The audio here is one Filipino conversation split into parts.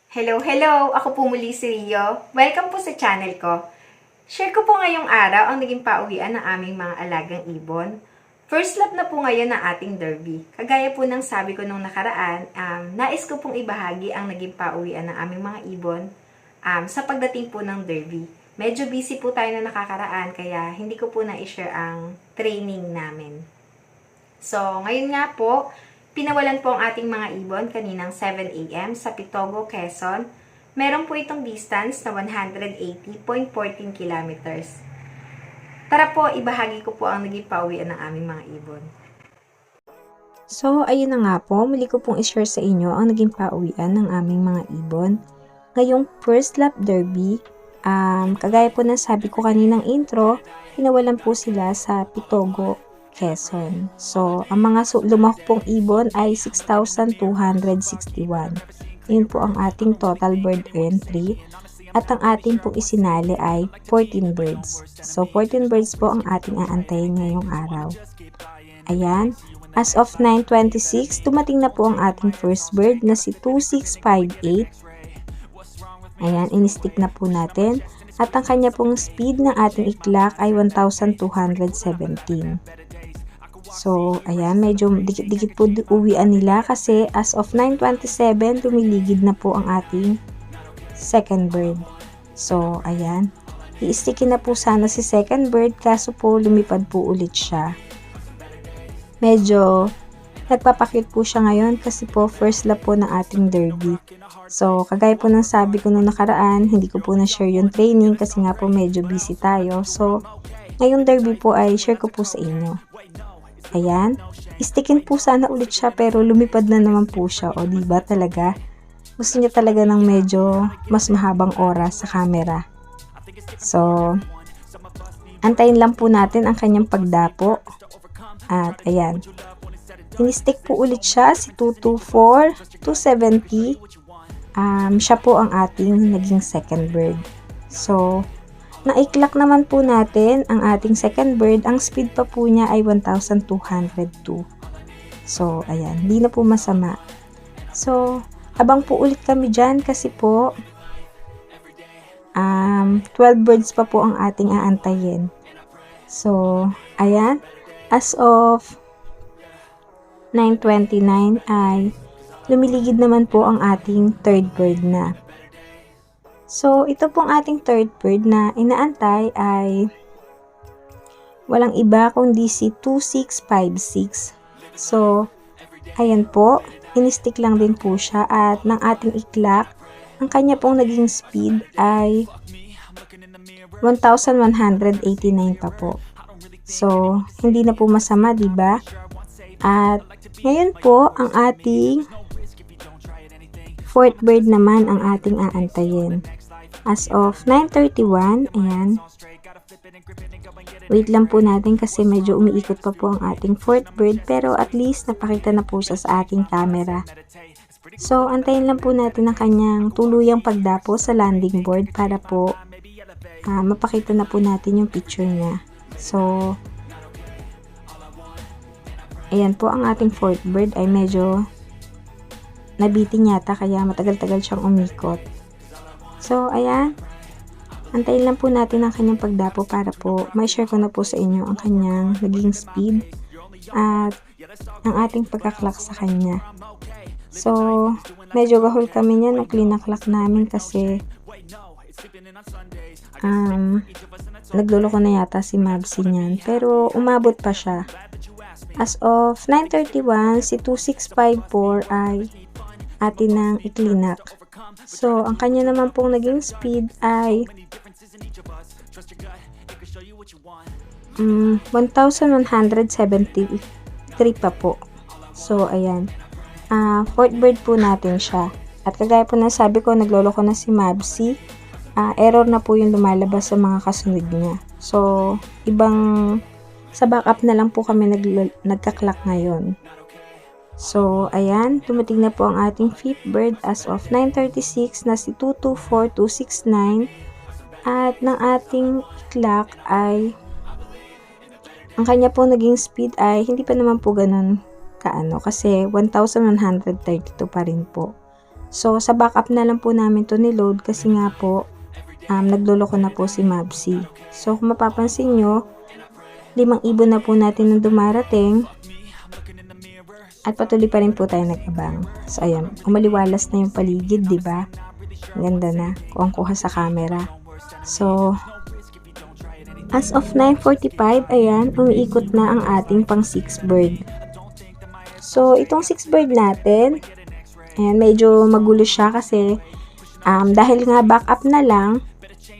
Hello, hello! Ako po muli si Rio. Welcome po sa channel ko. Share ko po ngayong araw ang naging pauwian ng aming mga alagang ibon. First lap na po ngayon ng ating derby. Kagaya po ng sabi ko nung nakaraan, nais ko pong ibahagi ang naging pauwian ng aming mga ibon sa pagdating po ng derby. Medyo busy po tayo na nakakaraan kaya hindi ko po na-share ang training namin. So, ngayon nga po, pinawalan po ang ating mga ibon kaninang 7 a.m. sa Pitogo, Quezon. Meron po itong distance na 180.14 kilometers. Tara po, ibahagi ko po ang naging pauwian ng aming mga ibon. So, ayun na nga po, muli ko pong i-share sa inyo ang naging pauwian ng aming mga ibon. Ngayong first lap derby, kagaya po ng sabi ko kaninang intro, pinawalan po sila sa Pitogo, Quezon. So, ang mga lumahok pong ibon ay 6,261. Yun po ang ating total bird entry. At ang ating pong isinali ay 14 birds. So, 14 birds po ang ating aantayin ngayong araw. Ayan. As of 9:26, dumating na po ang ating first bird na si 2658. Ayan, in-stick na po natin. At ang kanya pong speed ng ating iklak ay 1,217. So, ayan, medyo dikit-dikit po uwian nila kasi as of 9:27, lumiligid na po ang ating second bird. So, ayan. I-stickin na po sana si second bird kaso po lumipad po ulit siya. Medyo nagpapakit po siya ngayon kasi po first lap po ng ating derby. So, kagaya po ng sabi ko nung nakaraan, hindi ko po na-share yung training kasi nga po medyo busy tayo. So, ngayong derby po ay share ko po sa inyo. Ayan. Istickin po sana ulit siya pero lumipad na naman po siya. O, diba talaga? Gusto niya talaga ng medyo mas mahabang oras sa camera. So, antayin lang po natin ang kanyang pagdapo. At, ayan. In-stick po ulit siya, si 224, 270. Siya po ang ating naging second bird. So, naiklak naman po natin ang ating second bird. Ang speed pa po niya ay 1,202. So, ayan. Hindi na po masama. So, abang po ulit kami dyan kasi po 12 birds pa po ang ating aantayin. So, ayan. As of 9:29 ay lumiligid naman po ang ating third bird na. So, ito pong ating third bird na inaantay ay walang iba kundi si 2656. So, ayan po. In-stick lang din po siya at ng ating iklak, ang kanya pong naging speed ay 1,189 pa po. So, hindi na po masama, diba? At ngayon po, ang ating fourth bird naman ang ating aantayin. As of 9:31, ayan. Wait lang po natin kasi medyo umiikot pa po ang ating fourth bird pero at least napakita na po siya sa ating camera. So, antayin lang po natin ang kanyang tuluyang pagdapo sa landing board para po mapakita na po natin yung picture niya. So, ayan po ang ating fourth bird ay medyo nabitin yata kaya matagal-tagal siyang umikot. So, ayan. Antayin lang po natin ang kanyang pagdapo para po may-share ko na po sa inyo ang kanyang naging speed at ang ating pagkaklak sa kanya. So, medyo gahol kami niya nung klinaklak namin kasi nagluloko na yata si Mabsi niyan. Pero umabot pa siya. As of 9:31, si 2654 ay atin ng iklinak. So, ang kanya naman pong naging speed ay 1,173 pa po. So, ayan. Fourth bird po natin siya. At kagaya po na sabi ko, nagloloko na si Mabsi. Error na po yung lumalabas sa mga kasunod niya. So, sa backup na lang po kami nagkaklak ngayon. So, ayan, dumating na po ang ating fifth bird as of 9:36 na si 224269 at ng ating clock ay ang kanya po naging speed ay hindi pa naman po ganun kaano kasi 1,132 pa rin po. So, sa backup na lang po namin to niload kasi nga po, nagloloko na po si Mabsi. So, kung mapapansin nyo, 5 ibon na po natin nang dumarating. At patuloy pa rin po tayo nag-abang. So, ayan. Umaliwalas na yung paligid, di ba? Ganda na. Kuha sa camera. So, as of 9:45, ayan, umiikot na ang ating pang 6 bird. So, itong 6 bird natin, ayan, medyo magulo siya kasi dahil nga backup na lang,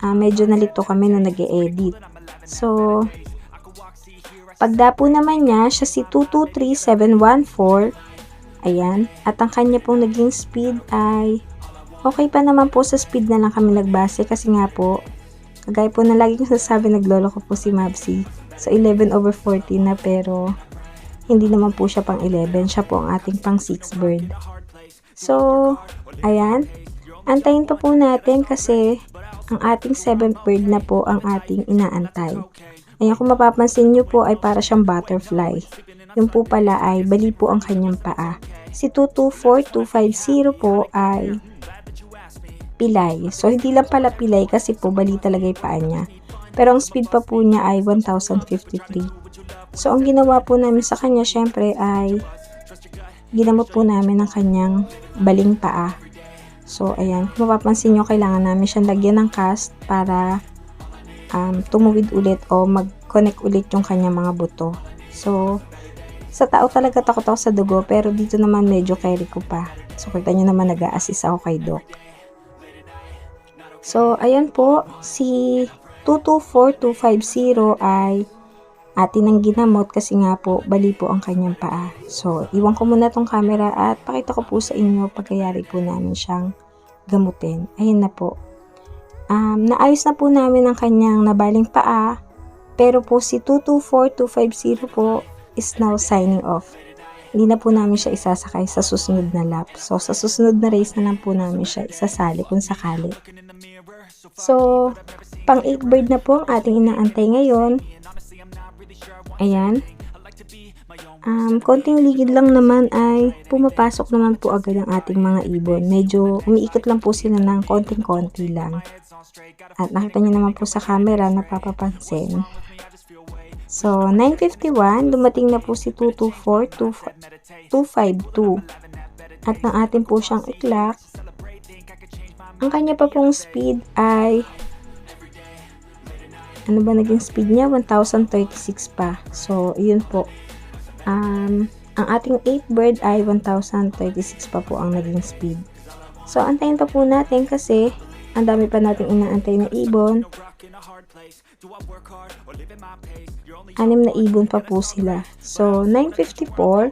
medyo nalito kami nung nag-e-edit. So, pagdapo naman niya, siya si 223714. Ayan. At ang kanya pong naging speed ay okay pa naman po, sa speed na lang kami nagbase kasi nga po, kagaya po na lagi kong sasabi, naglolo ko po si Mabsi. So, 11/14 na pero hindi naman po siya pang 11. Siya po ang ating pang 6 bird. So, ayan. Antayin pa po natin kasi ang ating 7th bird na po ang ating inaantay. Ayan, kung mapapansin nyo po ay para siyang butterfly. Yung po pala ay bali po ang kanyang paa. Si 224250 po ay pilay. So, hindi lang pala pilay kasi po bali talaga yung paa niya. Pero ang speed pa po niya ay 1053. So, ang ginawa po namin sa kanya syempre ay ginamot po namin ang kanyang baling paa. So, ayan. Kung mapapansin nyo, kailangan namin siyang lagyan ng cast para tumuwid ulit o mag-connect ulit yung kanyang mga buto. So, sa tao talaga takot ako sa dugo, pero dito naman medyo carry ko pa. So, kita nyo naman nag-a-assist ako kay Doc. So, ayan po, si 224250 ay atin ang ginamot kasi nga po, bali po ang kanyang paa. So, iwan ko muna tong camera at pakita ko po sa inyo pagkayari po namin siyang gamutin. Ayun na po. Naayos na po namin ang kanyang nabaling paa, pero po si 224250 po is now signing off. Hindi na po namin siya isasakay sa susunod na lap. So, sa susunod na race na lang po namin siya isasali kung sakali. So, pang 8 bird na po ang ating inaantay ngayon. Ayan. Konting ligid lang naman ay pumapasok naman po agad ang ating mga ibon. Medyo umiikot lang po sila ng konting-konti lang. At nakita niyo naman po sa camera, napapapansin. So, 9:51, dumating na po si 224252. At nang atin po siyang iklak, ang kanya pa pong speed ay ano ba naging speed niya? 1036 pa. So, yun po. Ang ating 8 bird ay 1036 pa po ang naging speed. So, antayin pa po natin kasi ang dami pa nating inaantay na ibon. 6 na ibon pa po sila. So, 9:54,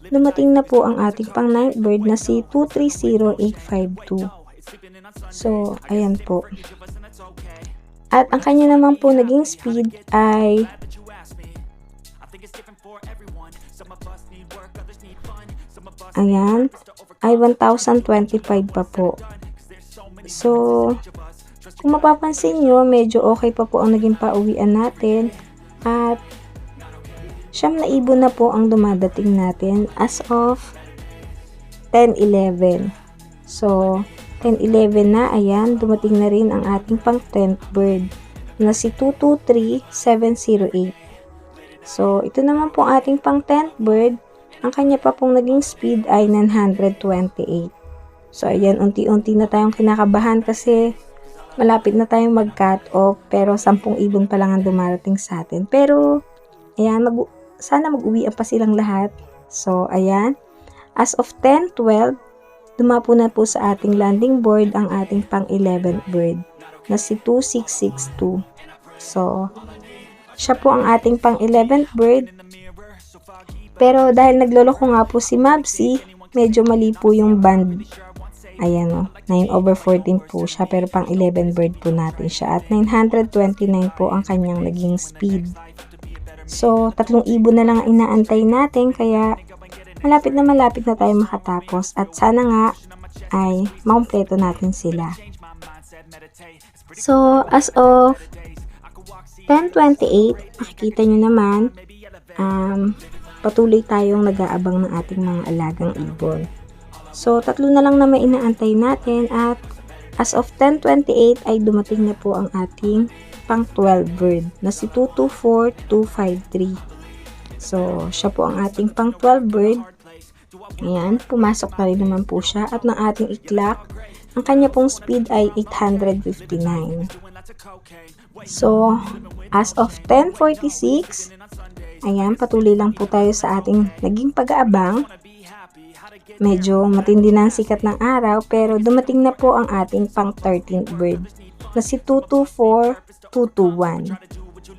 dumating na po ang ating pang 9th bird na si 230852. So, ayan po. At ang kanya naman po naging speed ay ayan, ay 1025 pa po. So, kung mapapansin nyo, medyo okay pa po ang naging pauwian natin. At 9 na ibon na po ang dumadating natin as of 10:11. So, 10:11 na, ayan, dumating na rin ang ating pang 10th bird na si 223708. So, ito naman po ating pang 10th bird. Ang kanya pa pong naging speed ay 928. So, ayan, unti-unti na tayong kinakabahan kasi malapit na tayong mag-cut off, pero 10 ibon pa lang ang dumarating sa atin. Pero, ayan, sana mag-uwian pa silang lahat. So, ayan, as of 10:12, dumapo na po sa ating landing board ang ating pang 11th bird na si 2662. So, siya po ang ating pang 11th bird. Pero dahil nagloloko nga po si Mabsi, medyo mali po yung band. Ayan o, 9/14 po siya, pero pang 11 bird po natin siya. At 929 po ang kanyang naging speed. So, 3 ibon na lang ang inaantay natin, kaya malapit na tayo makatapos. At sana nga ay makumpleto natin sila. So, as of 10:28, makikita nyo naman, patuloy tayong nag-aabang ng ating mga alagang ibon. So, 3 na lang naman inaantay natin at as of 10:28 ay dumating na po ang ating pang 12 bird na si 224253. So, siya po ang ating pang 12 bird. Ayan, pumasok na rin naman po siya at ng ating iklak, ang kanya pong speed ay 859. So, as of 10:46, ayan, patuloy lang po tayo sa ating naging pag-aabang. Medyo matindi na ang sikat ng araw pero dumating na po ang ating pang 13th bird na si 224221.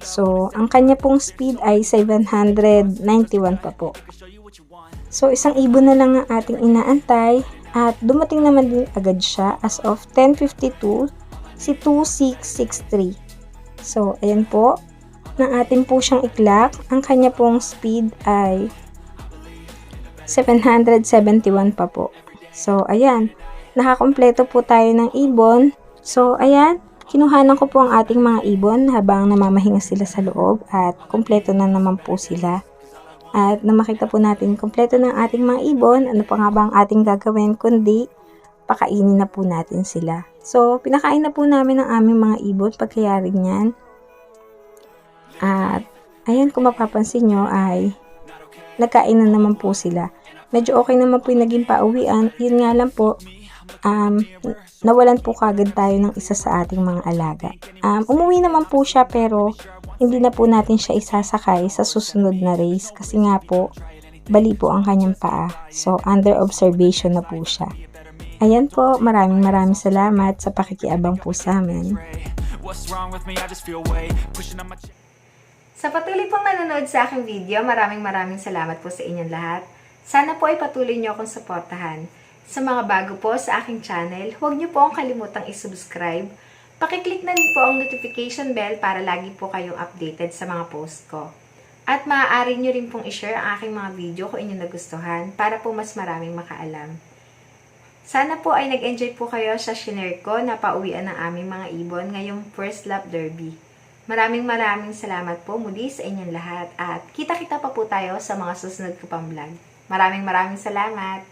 So, ang kanya pong speed ay 791 pa po. So, isang ibon na lang ang ating inaantay at dumating naman din agad siya as of 10:52 si 2663. So, ayan po, na atin po siyang iklak. Ang kanya pong speed ay 771 pa po. So, ayan. Nakakompleto po tayo ng ibon. So, ayan. Kinuhanan ko po ang ating mga ibon habang namamahinga sila sa loob at kompleto na naman po sila. At na makita po natin kompleto ng ating mga ibon, ano pa nga ba ang ating gagawin kundi pakainin na po natin sila. So, pinakain na po namin ang aming mga ibon pagkayari niyan. At, ayan, kung mapapansin nyo ay nagkain na naman po sila. Medyo okay naman po yung naging pauwian. Yun nga lang po, nawalan po kagad tayo ng isa sa ating mga alaga. Umuwi naman po siya pero hindi na po natin siya isasakay sa susunod na race kasi nga po, bali po ang kanyang paa. So, under observation na po siya. Ayan po, maraming salamat sa pakikiabang po sa amin. Sa patuloy pong nanonood sa aking video, maraming salamat po sa inyong lahat. Sana po ay patuloy nyo akong suportahan. Sa mga bago po sa aking channel, huwag nyo po akong kalimutang isubscribe. Pakiclick na rin po ang notification bell para lagi po kayong updated sa mga post ko. At maaari nyo rin pong ishare ang aking mga video kung inyong nagustuhan para po mas maraming makaalam. Sana po ay nag-enjoy po kayo sa shinare ko na pauwian ng aming mga ibon ngayong First Lap Derby. Maraming salamat po muli sa inyong lahat at kita-kita pa po tayo sa mga susunod ko pang vlog. Maraming salamat!